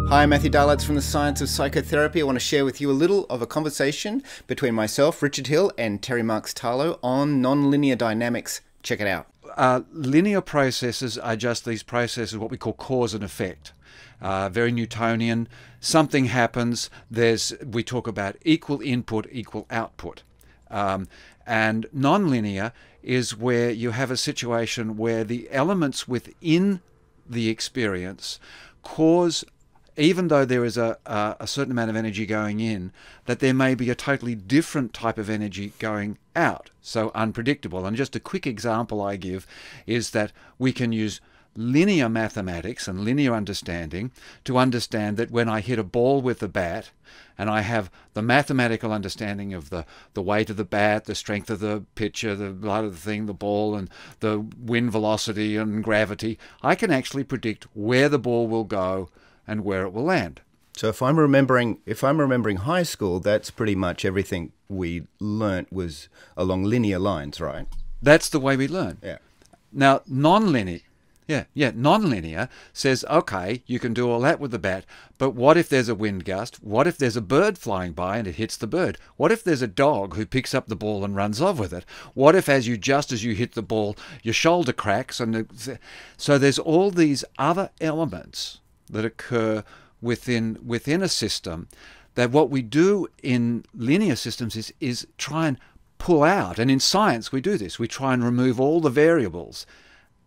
Hi, I'm Matthew Dahlitz from the Science of Psychotherapy. I want to share with you a little of a conversation between myself, Richard Hill, and Terry Marks-Tarlow on nonlinear dynamics. Check it out. Linear processes are just these processes, what we call cause and effect. Very Newtonian. Something happens, we talk about equal input, equal output. And nonlinear is where you have a situation where the elements within the experience cause, even though there is a certain amount of energy going in, that there may be a totally different type of energy going out. So unpredictable. And just a quick example I give is that we can use linear mathematics and linear understanding to understand that when I hit a ball with a bat and I have the mathematical understanding of the weight of the bat, the strength of the pitcher, the light of the thing, the ball, and the wind velocity and gravity, I can actually predict where the ball will go and where it will land. So if I'm remembering high school, that's pretty much everything we learnt was along linear lines, right? That's the way we learn. Yeah. Now, nonlinear says, okay, you can do all that with the bat, but what if there's a wind gust? What if there's a bird flying by and it hits the bird? What if there's a dog who picks up the ball and runs off with it? What if just as you hit the ball, your shoulder cracks? So there's all these other elements that occur within a system, that what we do in linear systems is try and pull out. And in science we do this. We try and remove all the variables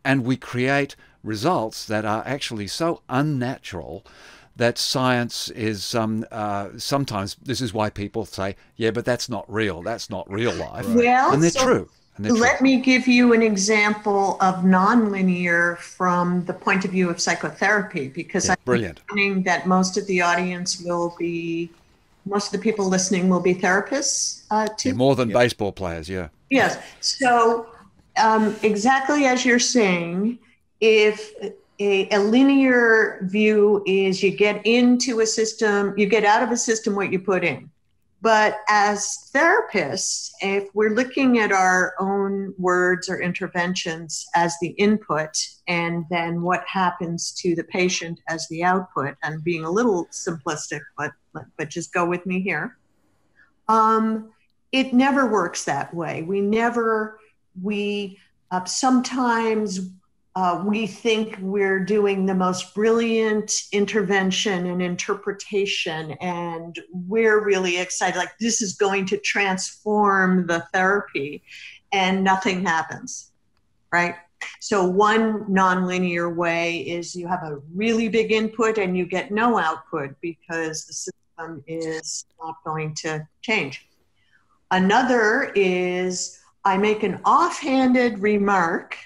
and we create results that are actually so unnatural that science is sometimes, this is why people say, yeah, but that's not real. That's not real life. Well, and they're true. Let me give you an example of nonlinear from the point of view of psychotherapy, because I'm finding that most of the people listening will be therapists too. Yeah, more than baseball players, yeah. Yes. So exactly as you're saying, if a linear view is you get into a system, you get out of a system what you put in. But as therapists, if we're looking at our own words or interventions as the input, and then what happens to the patient as the output, and being a little simplistic, but just go with me here, it never works that way. Sometimes we think we're doing the most brilliant intervention and interpretation, and we're really excited, like this is going to transform the therapy, and nothing happens, right? So one nonlinear way is you have a really big input and you get no output because the system is not going to change. Another is I make an offhanded remark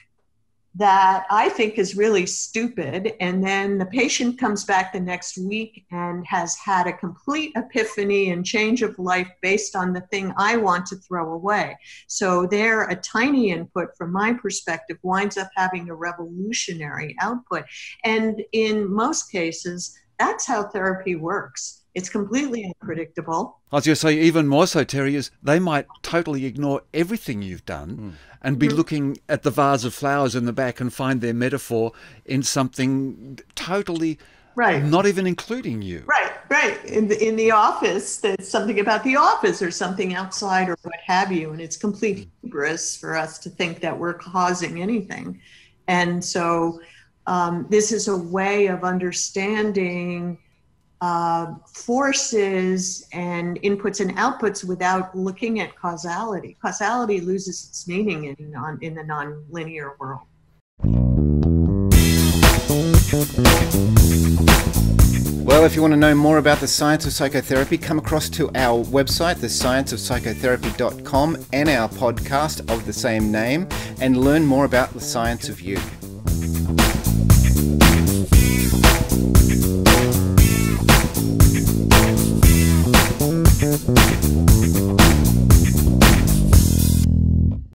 that I think is really stupid, and then the patient comes back the next week and has had a complete epiphany and change of life based on the thing I want to throw away. So there, a tiny input from my perspective winds up having a revolutionary output. And in most cases, that's how therapy works. It's completely unpredictable. I was going to say, even more so, Terry, is they might totally ignore everything you've done and be looking at the vase of flowers in the back and find their metaphor in something totally not even including you. Right. In the office, there's something about the office or something outside or what have you, and it's complete hubris for us to think that we're causing anything. And so this is a way of understanding forces and inputs and outputs without looking at causality. Causality loses its meaning in the nonlinear world. Well, if you want to know more about the science of psychotherapy, come across to our website, thescienceofpsychotherapy.com, and our podcast of the same name, and learn more about the science of you.